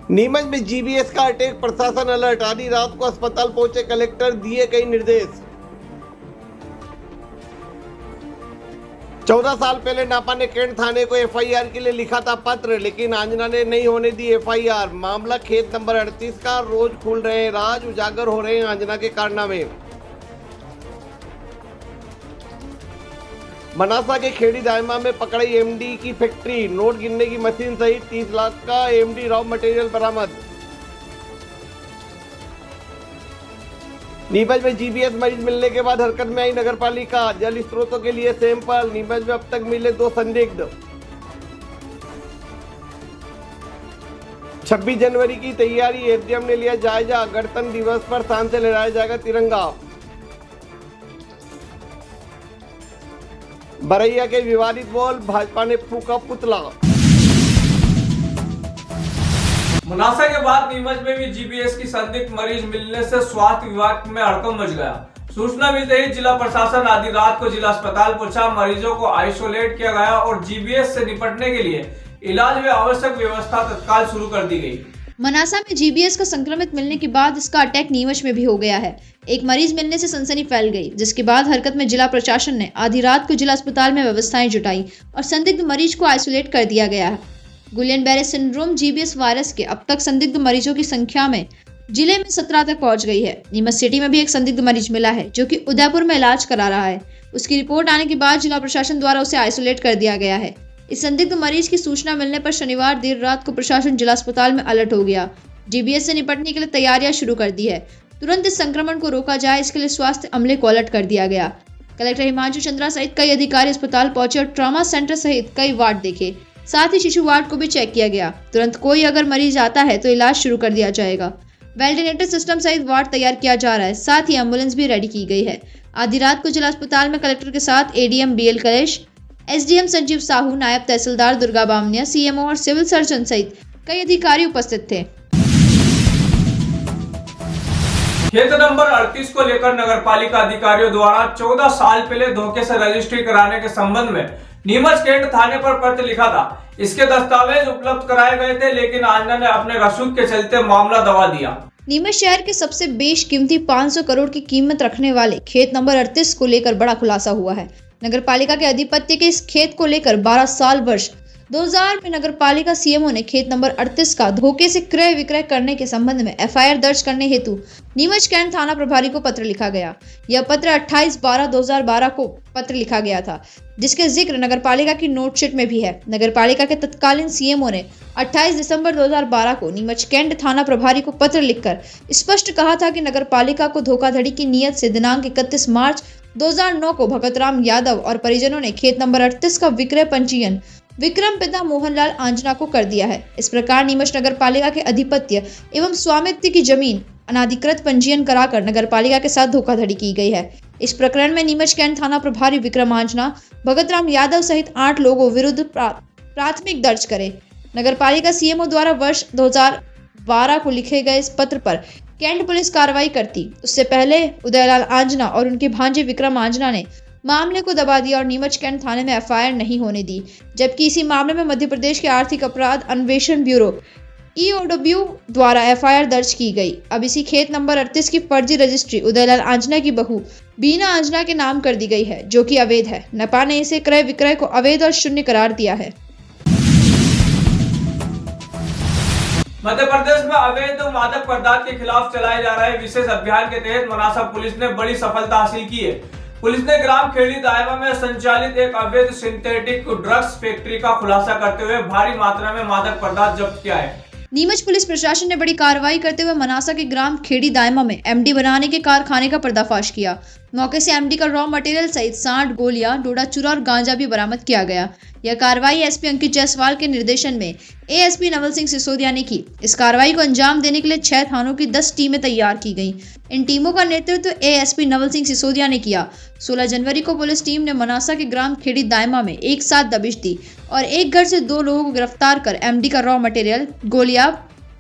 नीमच में जीबीएस का अटैक, प्रशासन अलर्ट। आधी रात को अस्पताल पहुंचे कलेक्टर, दिए कई निर्देश। 14 साल पहले नापा ने कैंट थाने को एफआईआर के लिए लिखा था पत्र, लेकिन आंजना ने नहीं होने दी एफआईआर। मामला खेत नंबर 38 का। रोज खुल रहे हैं राज, उजागर हो रहे हैं आंजना के कारनामे। मनासा के खेड़ी दायमा में पकड़ी एमडी की फैक्ट्री, नोट गिनने की मशीन सहित 30 लाख का एमडी रॉ मटेरियल बरामद। नीमच में जीबीएस मरीज मिलने के बाद हरकत में आई नगरपालिका, जल स्रोतों के लिए सैंपल। नीमच में अब तक मिले 2 संदिग्ध। 26 जनवरी की तैयारी, एसडीएम ने लिया जायजा। गणतंत्र दिवस पर शान से लहराया जाएगा तिरंगा। बरैया के विवादित बोल, भाजपा ने फूका पुतला। मुनासा के बाद नीमच में भी जीबीएस की संदिग्ध मरीज मिलने से स्वास्थ्य विभाग में हड़कंप मच गया। सूचना मिलते ही जिला प्रशासन आधी रात को जिला अस्पताल पहुंचा। मरीजों को आइसोलेट किया गया और जीबीएस से निपटने के लिए इलाज व आवश्यक व्यवस्था तत्काल शुरू कर दी गई। मनासा में जीबीएस का संक्रमित मिलने के बाद इसका अटैक नीमच में भी हो गया है। एक मरीज मिलने से सनसनी फैल गई, जिसके बाद हरकत में जिला प्रशासन ने आधी रात को जिला अस्पताल में व्यवस्थाएं जुटाई और संदिग्ध मरीज को आइसोलेट कर दिया गया है। गुलियन बैरे सिंड्रोम जीबीएस वायरस के अब तक संदिग्ध मरीजों की संख्या में जिले में 17 तक पहुंच गई है। नीमच सिटी में भी एक संदिग्ध मरीज मिला है, जो कि उदयपुर में इलाज करा रहा है। उसकी रिपोर्ट आने के बाद जिला प्रशासन द्वारा उसे आइसोलेट कर दिया गया है। इस संदिग्ध मरीज की सूचना मिलने पर शनिवार देर रात को प्रशासन जिला अस्पताल में अलर्ट हो गया। जीबीएस से निपटने के लिए तैयारियां शुरू कर दी है। तुरंत इस संक्रमण को रोका जाए, इसके लिए स्वास्थ्य अमले को अलर्ट कर दिया गया। कलेक्टर हिमांशु चंद्रा सहित कई अधिकारी अस्पताल पहुंचे और ट्रॉमा सेंटर सहित कई वार्ड देखे। साथ ही शिशु वार्ड को भी चेक किया गया। तुरंत कोई अगर मरीज आता है तो इलाज शुरू कर दिया जाएगा। वेंटिलेटर सिस्टम सहित वार्ड तैयार किया जा रहा है। साथ ही एम्बुलेंस भी रेडी की गई है। आधी रात को जिला अस्पताल में कलेक्टर के साथ एडीएम बीएल कलेश, एसडीएम संजीव साहू, नायब तहसीलदार दुर्गा बामनिया, सीएमओ और सिविल सर्जन सहित कई अधिकारी उपस्थित थे। खेत नंबर 38 को लेकर नगरपालिका अधिकारियों द्वारा 14 साल पहले धोखे से रजिस्ट्री कराने के संबंध में नीमच कैंट थाने पर पत्र लिखा था। इसके दस्तावेज उपलब्ध कराए गए थे, लेकिन आंजना ने अपने रसूख के चलते मामला दबा दिया। नीमच शहर के सबसे बेशकीमती 500 करोड़ की कीमत रखने वाले खेत नंबर 38 को लेकर बड़ा खुलासा हुआ है। नगरपालिका के अधिपत्य के इस खेत को लेकर 12 साल वर्ष 2000 में नगरपालिका सीएमओ ने खेत नंबर 38 का धोखे से क्रय विक्रय करने के संबंध में एफआईआर दर्ज करने हेतु नीमच कैंट थाना प्रभारी को पत्र लिखा गया। यह पत्र 28/12/2012 को पत्र लिखा गया था, जिसके जिक्र नगरपालिका की नोटशीट में भी है। नगरपालिका के तत्कालीन सीएमओ ने 28 दिसंबर 2012 को नीमच कैंट थाना प्रभारी को पत्र लिखकर स्पष्ट कहा था कि नगरपालिका को धोखाधड़ी की नीयत से दिनांक 31 मार्च 2009 को भगतराम यादव और परिजनों ने खेत नंबर 38 का विक्रय पंजीयन विक्रम पिता मोहनलाल आंजना को कर दिया है। इस प्रकार नीमच नगरपालिका के अधिपत्य एवं स्वामित्व की जमीन अनाधिकृत पंजीयन कराकर नगरपालिका के साथ धोखाधड़ी की गई है। इस प्रकरण में नीमच कैंट थाना प्रभारी विक्रम आंजना, भगतराम यादव सहित 8 लोगों विरुद्ध प्राथमिक दर्ज करे। नगरपालिका सीएमओ द्वारा वर्ष 2012 को लिखे गए इस पत्र पर कैंट पुलिस कार्रवाई करती, उससे पहले उदयलाल आंजना और उनके भांजे विक्रम आंजना ने मामले को दबा दिया और नीमच कैंट थाने में एफआईआर नहीं होने दी। जबकि इसी मामले में मध्य प्रदेश के आर्थिक अपराध अन्वेषण ब्यूरो ईओडब्ल्यू द्वारा एफआईआर दर्ज की गई। अब इसी खेत नंबर 38 की फर्जी रजिस्ट्री उदयलाल आंजना की बहू बीना आंजना के नाम कर दी गई है, जो कि अवैध है। नपा ने इसे क्रय विक्रय को अवैध और शून्य करार दिया है। मध्य प्रदेश में अवैध मादक पदार्थ के खिलाफ चलाए जा रहे विशेष अभियान के तहत मनासा पुलिस ने बड़ी सफलता हासिल की है। पुलिस ने ग्राम खेड़ी दायमा में संचालित एक अवैध सिंथेटिक ड्रग्स फैक्ट्री का खुलासा करते हुए भारी मात्रा में मादक पदार्थ जब्त किया है। नीमच पुलिस प्रशासन ने बड़ी कार्रवाई करते हुए मनासा के ग्राम खेड़ी दायमा में एमडी बनाने के कारखाने का पर्दाफाश किया। मौके से एमडी का रॉ मटेरियल सहित 60 गोलियां, डोडा चूरा और गांजा भी बरामद किया गया। यह कार्रवाई एसपी अंकित जायसवाल के निर्देशन में एएसपी नवल सिंह सिसोदिया ने की। इस कार्रवाई को अंजाम देने के लिए 6 थानों की 10 टीमें तैयार की गईं। इन टीमों का नेतृत्व एएसपी नवल सिंह सिसोदिया ने किया। 16 जनवरी को पुलिस टीम ने मनासा के ग्राम खेड़ी दायमा में एक साथ दबिश दी और एक घर से 2 लोगों को गिरफ्तार कर एमडी का रॉ मटेरियल, गोलियां,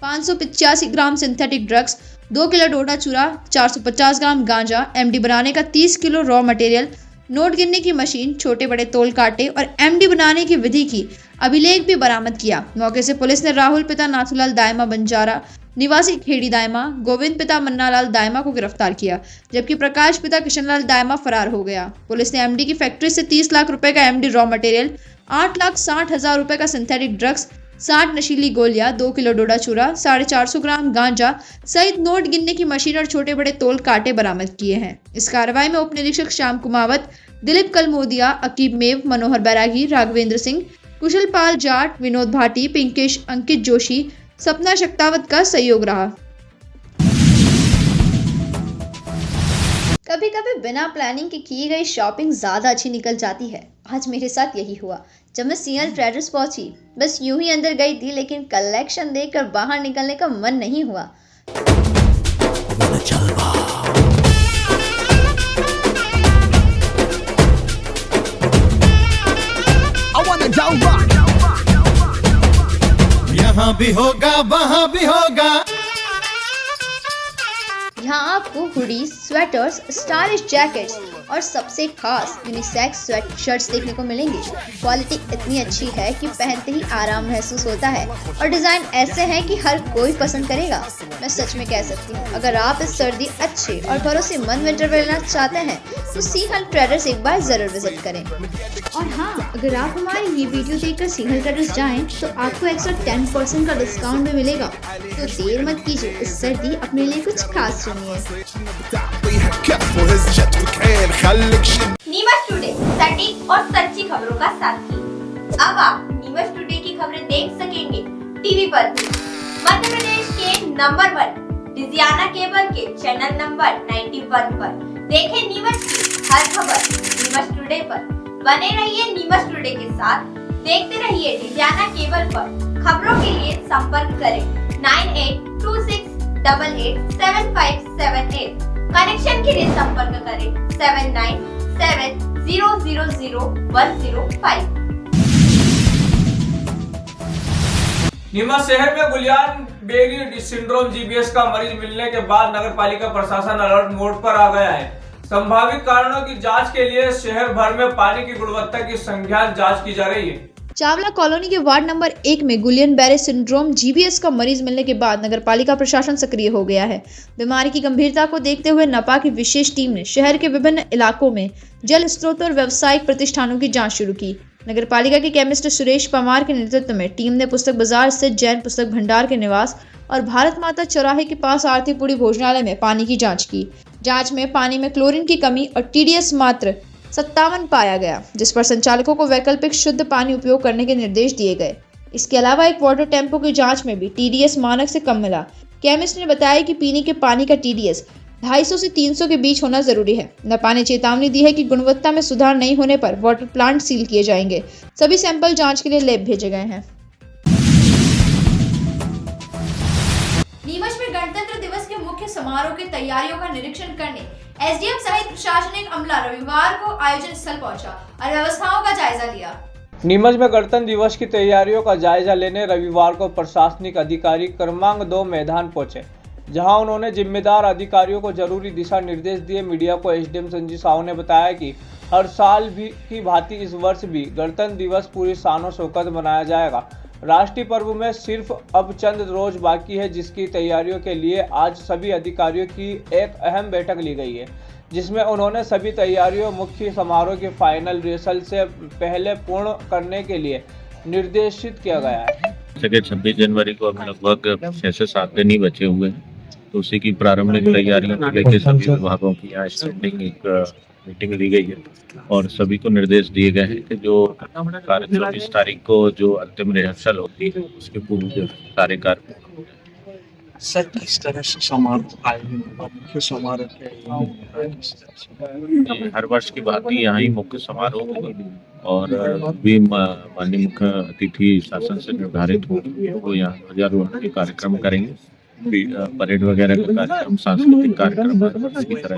585 ग्राम सिंथेटिक ड्रग्स 2 किलो डोडा चूरा, 450 ग्राम गांजा, एमडी बनाने का 30 किलो रॉ मटेरियल, नोट गिनने की मशीन, छोटे बड़े तोल काटे और एमडी बनाने की विधि की अभिलेख भी बरामद किया। मौके से पुलिस ने राहुल पिता नाथूलाल दायमा बंजारा निवासी खेड़ी दायमा, गोविंद पिता मन्नालाल दायमा को गिरफ्तार किया, जबकि प्रकाश पिता किशनलाल दायमा फरार हो गया। पुलिस ने एमडी की फैक्ट्री से 30 लाख रुपए का एमडी रॉ मटेरियल, 8,60,000 रुपए का सिंथेटिक ड्रग्स, 60 नशीली गोलियां, 2 किलो डोडा चूरा, 450 ग्राम गांजा सहित नोट गिनने की मशीन और छोटे बड़े तोल काटे बरामद किए हैं। इस कार्रवाई में उप निरीक्षक श्याम कुमावत, दिलीप कलमोदिया, अकीब मेव, मनोहर बैरागी, राघवेंद्र सिंह, कुशल पाल जाट, विनोद भाटी, पिंकेश, अंकित जोशी, सपना शक्तावत का सहयोग रहा। कभी कभी बिना प्लानिंग के की गई शॉपिंग ज्यादा अच्छी निकल जाती है। आज मेरे साथ यही हुआ जब मैं सिंहल ट्रेडर्स पहुंची। बस यूं ही अंदर गई थी, लेकिन कलेक्शन देखकर बाहर निकलने का मन नहीं हुआ। यहाँ भी होगा वहाँ भी होगा। यहाँ आपको हुडी, स्वेटर्स, स्टाइलिश जैकेट्स और सबसे खास यूनिसेक्स स्वेट शर्ट्स देखने को मिलेंगी। क्वालिटी इतनी अच्छी है कि पहनते ही आराम महसूस होता है और डिज़ाइन ऐसे हैं कि हर कोई पसंद करेगा। मैं सच में कह सकती हूँ, अगर आप इस सर्दी अच्छे और भरोसेमंद विंटर वेयर लेना चाहते हैं तो सिंहल ट्रेडर्स एक बार ज़रूर विजिट करें। और हाँ, अगर आप हमारी ये वीडियो देखकर सिंहल ट्रेडर्स जाएं तो आपको एक्स्ट्रा 10% का डिस्काउंट भी मिलेगा। तो देर मत कीजिए, इस सर्दी अपने लिए कुछ खास चुनिए। नीमच टुडे सटीक और सच्ची खबरों का साथी। अब आप नीमच टुडे की खबरें देख सकेंगे टीवी पर भी। मध्य प्रदेश के नंबर 1 डिजियाना केबल के चैनल नंबर 91 पर देखें नीमच की हर खबर नीमच टुडे पर। बने रहिए नीमच टुडे के साथ, देखते रहिए डिजियाना केबल पर। खबरों के लिए संपर्क करें 9826 887578। कनेक्शन के लिए संपर्क करें 7970000105। नीमच शहर में गुलियान बेरी सिंड्रोम जीबीएस का मरीज मिलने के बाद नगर पालिका प्रशासन अलर्ट मोड पर आ गया है। संभावित कारणों की जांच के लिए शहर भर में पानी की गुणवत्ता की संज्ञान जांच की जा रही है। चावला कॉलोनी के वार्ड नंबर 1 में गुलियन बेरे सिंड्रोम जीबीएस का मरीज मिलने के बाद नगर पालिका प्रशासन सक्रिय हो गया है। बीमारी की गंभीरता को देखते हुए नपा की विशेष टीम ने शहर के विभिन्न इलाकों में जल स्रोत और व्यावसायिक प्रतिष्ठानों की जांच शुरू की। नगर पालिका के केमिस्ट सुरेश पवार के नेतृत्व में टीम ने पुस्तक बाजार स्थित जैन पुस्तक भंडार के निवास और भारत माता चौराहे के पास आरतीपुरी भोजनालय में पानी की जाँच की। जाँच में पानी में क्लोरीन की कमी और TDS मात्र 57 पाया गया, जिस पर संचालकों को वैकल्पिक शुद्ध पानी उपयोग करने के निर्देश दिए गए। इसके अलावा एक वाटर टेम्पो की जांच में भी TDS मानक से कम मिला। केमिस्ट ने बताया कि पीने के पानी का TDS 250 से 300 के बीच होना जरूरी है। नपा ने चेतावनी दी है कि गुणवत्ता में सुधार नहीं होने पर वाटर प्लांट सील किए जाएंगे। सभी सैंपल जाँच के लिए लैब भेजे गए हैं। नीमच में गणतंत्र दिवस के मुख्य समारोह की तैयारियों का निरीक्षण करने SDM सहित प्रशासनिक अमला रविवार को आयोजन स्थल पहुंचा और व्यवस्थाओं का जायजा लिया। नीमच में गणतंत्र दिवस की तैयारियों का जायजा लेने रविवार को प्रशासनिक अधिकारी क्रमांक 2 मैदान पहुंचे, जहां उन्होंने जिम्मेदार अधिकारियों को जरूरी दिशा निर्देश दिए। मीडिया को SDM संजीव साहू ने बताया कि हर साल भी की भांति इस वर्ष भी गणतंत्र दिवस पूरी शानो शौकत मनाया जाएगा। राष्ट्रीय पर्व में सिर्फ अब चंद रोज बाकी है, जिसकी तैयारियों के लिए आज सभी अधिकारियों की एक अहम बैठक ली गई है, जिसमें उन्होंने सभी तैयारियों मुख्य समारोह के फाइनल रिहर्सल से पहले पूर्ण करने के लिए निर्देशित किया गया है। 26 जनवरी को अब लगभग 6 से 7 दिन ही बचे हुए हैं, तो उसी की प्रारंभिक तैयारियों को लेकर सभी विभागों की यहाँ स्टैंडिंग एक मीटिंग ली गई है और सभी को निर्देश दिए गए हैं कि जो कार्य 24 तारीख को जो अंतिम रिहर्सल होती है उसके पूर्व सारे कार्य। सर, किस तरह से समारोह आयोजन होगा? मुख्य समारोह हर वर्ष की भांति यहाँ ही मुख्य समारोह होगा और भी माननीय मुख्य अतिथि शासन से निर्धारित होंगे, वो यहाँ ध्वजारोहण के कार्यक्रम करेंगे, परेड वगैरह का कार्यक्रम, सांस्कृतिक कार्यक्रम इसी तरह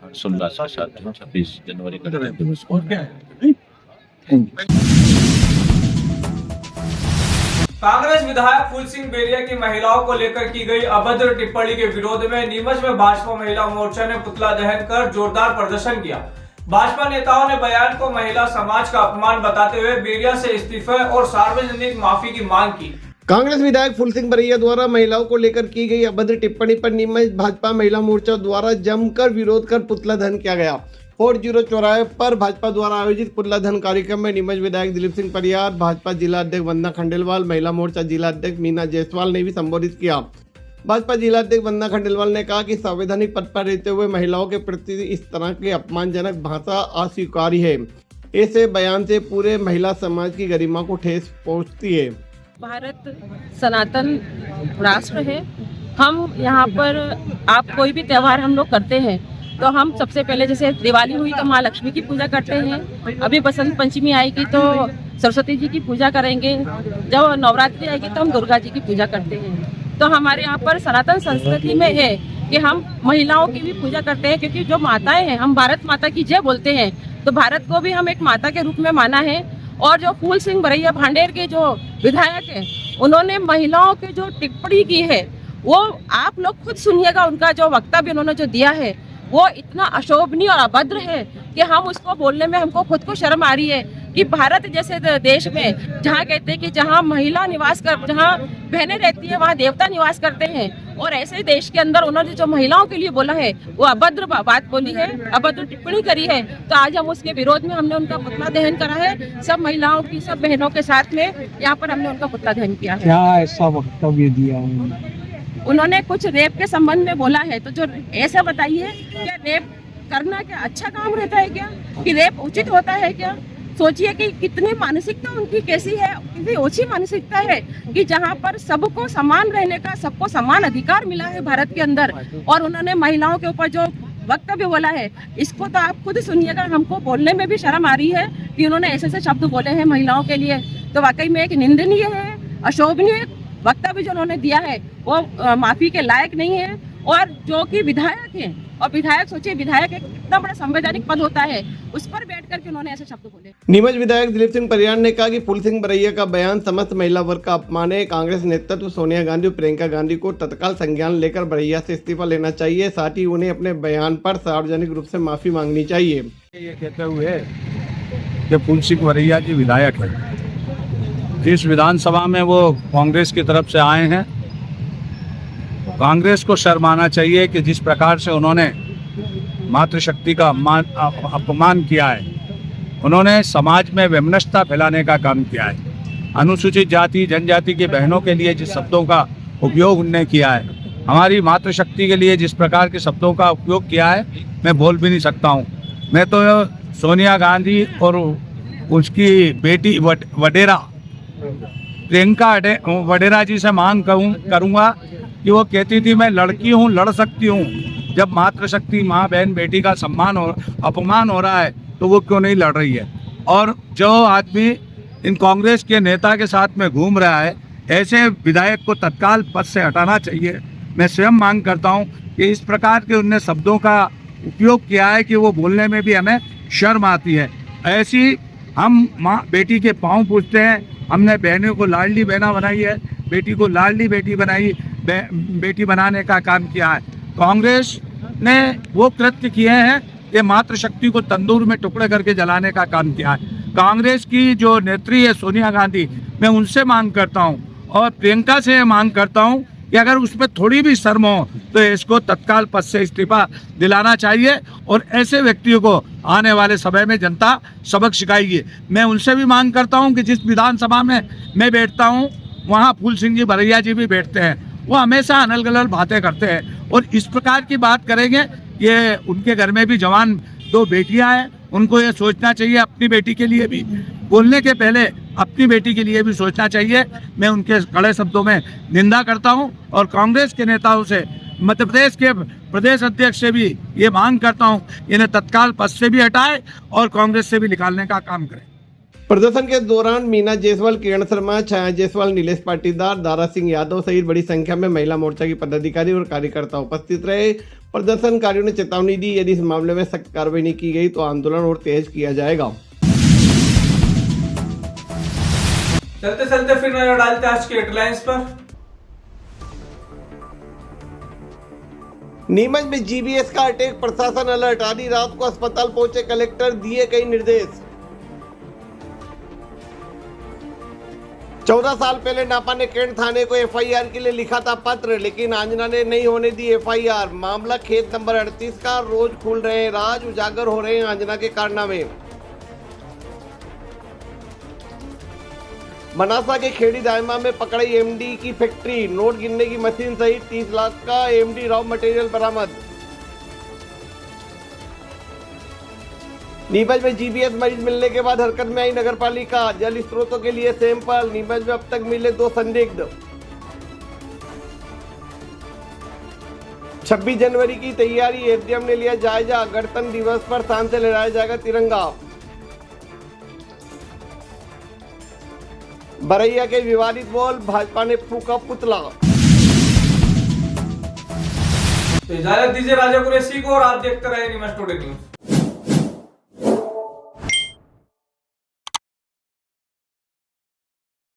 हर्षोल्लास के साथ 26 जनवरी गणतंत्र दिवस को। कांग्रेस विधायक फूल सिंह बेरिया की महिलाओं को लेकर की गई अभद्र टिप्पणी के विरोध में नीमच में भाजपा महिला मोर्चा ने पुतला दहन कर जोरदार प्रदर्शन किया। भाजपा नेताओं ने बयान को महिला समाज का अपमान बताते हुए बेरिया से इस्तीफे और सार्वजनिक माफी की मांग की। कांग्रेस विधायक फूल सिंह बरैया द्वारा महिलाओं को लेकर की गई अभद्र टिप्पणी पर नीमच भाजपा महिला मोर्चा द्वारा जमकर विरोध कर पुतला दहन किया गया। 40 चौराहे पर भाजपा द्वारा आयोजित पुतला दहन कार्यक्रम में नीमच विधायक दिलीप सिंह परियार, भाजपा जिला अध्यक्ष वंदना खंडेलवाल, महिला मोर्चा जिला अध्यक्ष मीना जायसवाल ने भी संबोधित किया। भाजपा जिला अध्यक्ष वंदना खंडेलवाल ने कहा कि संवैधानिक पद पर रहते हुए महिलाओं के प्रति इस तरह की अपमानजनक भाषा अस्वीकार्य है। ऐसे बयान से पूरे महिला समाज की गरिमा को ठेस पहुंचती है। भारत सनातन राष्ट्र है। हम यहाँ पर आप कोई भी त्यौहार हम लोग करते हैं तो हम सबसे पहले जैसे दिवाली हुई तो माँ लक्ष्मी की पूजा करते हैं, अभी बसंत पंचमी आएगी तो सरस्वती जी की पूजा करेंगे, जब नवरात्रि आएगी तो हम दुर्गा जी की पूजा करते हैं। तो हमारे यहाँ पर सनातन संस्कृति में है कि हम महिलाओं की भी पूजा करते हैं, क्योंकि जो माताएं हैं, हम भारत माता की जय बोलते हैं, तो भारत को भी हम एक माता के रूप में माना है। और जो फूल सिंह बरैया भांडेर के जो विधायक हैं, उन्होंने महिलाओं की जो टिप्पणी की है वो आप लोग खुद सुनिएगा। उनका जो वक्तव्य उन्होंने जो दिया है वो इतना अशोभनीय और अभद्र है कि हम उसको बोलने में हमको खुद को शर्म आ रही है कि भारत जैसे देश में जहाँ कहते हैं कि जहाँ महिला निवास कर, जहाँ बहनें रहती है वहाँ देवता निवास करते हैं, और ऐसे देश के अंदर उन्होंने जो महिलाओं के लिए बोला है वो अभद्र बात बोली है, अभद्र टिप्पणी करी है। तो आज हम उसके विरोध में हमने उनका पुतला दहन करा है। सब महिलाओं की, सब बहनों के साथ में यहाँ पर हमने उनका पुतला दहन किया है। क्या ऐसा वक्तव्य दिया है? उन्होंने कुछ रेप के संबंध में बोला है, तो जो ऐसा बताइए, क्या रेप करना क्या अच्छा काम रहता है क्या? कि रेप उचित होता है क्या? सोचिए कि कितनी मानसिकता उनकी कैसी है, कितनी ओछी मानसिकता है कि जहाँ पर सबको समान रहने का, सबको समान अधिकार मिला है भारत के अंदर, और उन्होंने महिलाओं के ऊपर जो वक्तव्य बोला है इसको तो आप खुद सुनिएगा। हमको बोलने में भी शर्म आ रही है कि उन्होंने ऐसे ऐसे शब्द बोले हैं महिलाओं के लिए। तो वाकई में एक निंदनीय है, अशोभनीय वक्तव्य जो उन्होंने दिया है वो माफी के लायक नहीं है। और जो कि विधायक हैं, और विधायक सोचिए, विधायक एक इतना बड़ा संवैधानिक पद होता है, उस पर बैठ करके उन्होंने ऐसे शब्द बोले। नीमच विधायक दिलीप सिंह परियार ने कहा कि फूल सिंह बरैया का बयान समस्त महिला वर्ग का अपमान है। कांग्रेस नेतृत्व सोनिया गांधी और प्रियंका गांधी को तत्काल संज्ञान लेकर बरैया से इस्तीफा लेना चाहिए, साथ ही उन्हें अपने बयान पर सार्वजनिक रूप से माफी मांगनी चाहिए। ये कहते हुए कि फूल सिंह बरैया जी विधायक है, इस विधानसभा में वो कांग्रेस की तरफ से आए हैं। कांग्रेस को शर्माना चाहिए कि जिस प्रकार से उन्होंने मातृशक्ति का अपमान किया है, उन्होंने समाज में वैमनस्यता फैलाने का काम किया है। अनुसूचित जाति जनजाति की बहनों के लिए जिस शब्दों का उपयोग उन्होंने किया है, हमारी मातृशक्ति के लिए जिस प्रकार के शब्दों का उपयोग किया है, मैं बोल भी नहीं सकता हूँ। मैं तो सोनिया गांधी और उसकी बेटी वडेरा प्रियंका वडेरा जी से मांग करूँगा कि वो कहती थी मैं लड़की हूँ, लड़ सकती हूँ। जब मातृशक्ति, माँ बहन बेटी का अपमान हो रहा है तो वो क्यों नहीं लड़ रही है? और जो आदमी इन कांग्रेस के नेता के साथ में घूम रहा है, ऐसे विधायक को तत्काल पद से हटाना चाहिए। मैं स्वयं मांग करता हूँ कि इस प्रकार के उनने शब्दों का उपयोग किया है कि वो बोलने में भी हमें शर्म आती है। ऐसी हम माँ बेटी के पाँव पूजते हैं, हमने बहनों को लाडली बहना बनाई है, बेटी को लाडली बेटी बनाने का काम किया है। कांग्रेस ने वो कृत्य किए हैं कि मातृशक्ति को तंदूर में टुकड़े करके जलाने का काम किया है। कांग्रेस की जो नेत्री है सोनिया गांधी, मैं उनसे मांग करता हूं और प्रियंका से मांग करता हूं कि अगर उसमें थोड़ी भी शर्म हो तो इसको तत्काल पद से इस्तीफा दिलाना चाहिए और ऐसे व्यक्तियों को आने वाले समय में जनता सबक सिखाएगी। मैं उनसे भी मांग करता हूं कि जिस विधानसभा में मैं बैठता हूं वहां फूल सिंह जी बरैया जी भी बैठते हैं, वो हमेशा अनल गलल बातें करते हैं और इस प्रकार की बात करेंगे। ये उनके घर में भी जवान 2 बेटियां हैं, उनको ये सोचना चाहिए अपनी बेटी के लिए भी, बोलने के पहले अपनी बेटी के लिए भी सोचना चाहिए। मैं उनके कड़े शब्दों में निंदा करता हूं और कांग्रेस के नेताओं से, मध्य प्रदेश के प्रदेश अध्यक्ष से भी ये मांग करता हूं इन्हें तत्काल पद से भी हटाए और कांग्रेस से भी निकालने का काम करें। प्रदर्शन के दौरान मीना जायसवाल, किरण शर्मा, छाया जायसवाल, नीलेश पाटीदार, दारा सिंह यादव सहित बड़ी संख्या में महिला मोर्चा के पदाधिकारी और कार्यकर्ता उपस्थित रहे। प्रदर्शनकारियों ने चेतावनी दी, यदि इस मामले में सख्त कार्रवाई नहीं की गई तो आंदोलन और तेज किया जाएगा। चलते चलते फिर नजर डालते हैं आज की हेडलाइंस पर। नीमच में जीबीएस का अटैक, प्रशासन अलर्ट। आधी रात को अस्पताल पहुंचे कलेक्टर, दिए कई निर्देश। 14 साल पहले नापा ने कैंट थाने को एफआईआर के लिए लिखा था पत्र, लेकिन आंजना ने नहीं होने दी एफआईआर। मामला खेत नंबर 38 का। रोज खुल रहे हैं राज, उजागर हो रहे हैं आंजना के कारनामे। मनासा के खेड़ी दायमा में पकड़ी एमडी की फैक्ट्री, नोट गिनने की मशीन सहित 30 लाख का एमडी रॉ मटेरियल बरामद। नीमच में जीबीएस मरीज मिलने के बाद हरकत में आई नगर पालिका, जल स्रोतों के लिए सैंपल। नीमच में अब तक मिले 2 संदिग्ध। 26 जनवरी की तैयारी, एसडीएम ने लिया जायजा। गणतंत्र दिवस पर शाम से लहराया जाएगा तिरंगा। बरैया के विवादित बोल, भाजपा ने फूका पुतला। तो इजाजत दीजिए राजा कुरैशी को और आप देखते रहे नीमच टुडे न्यूज।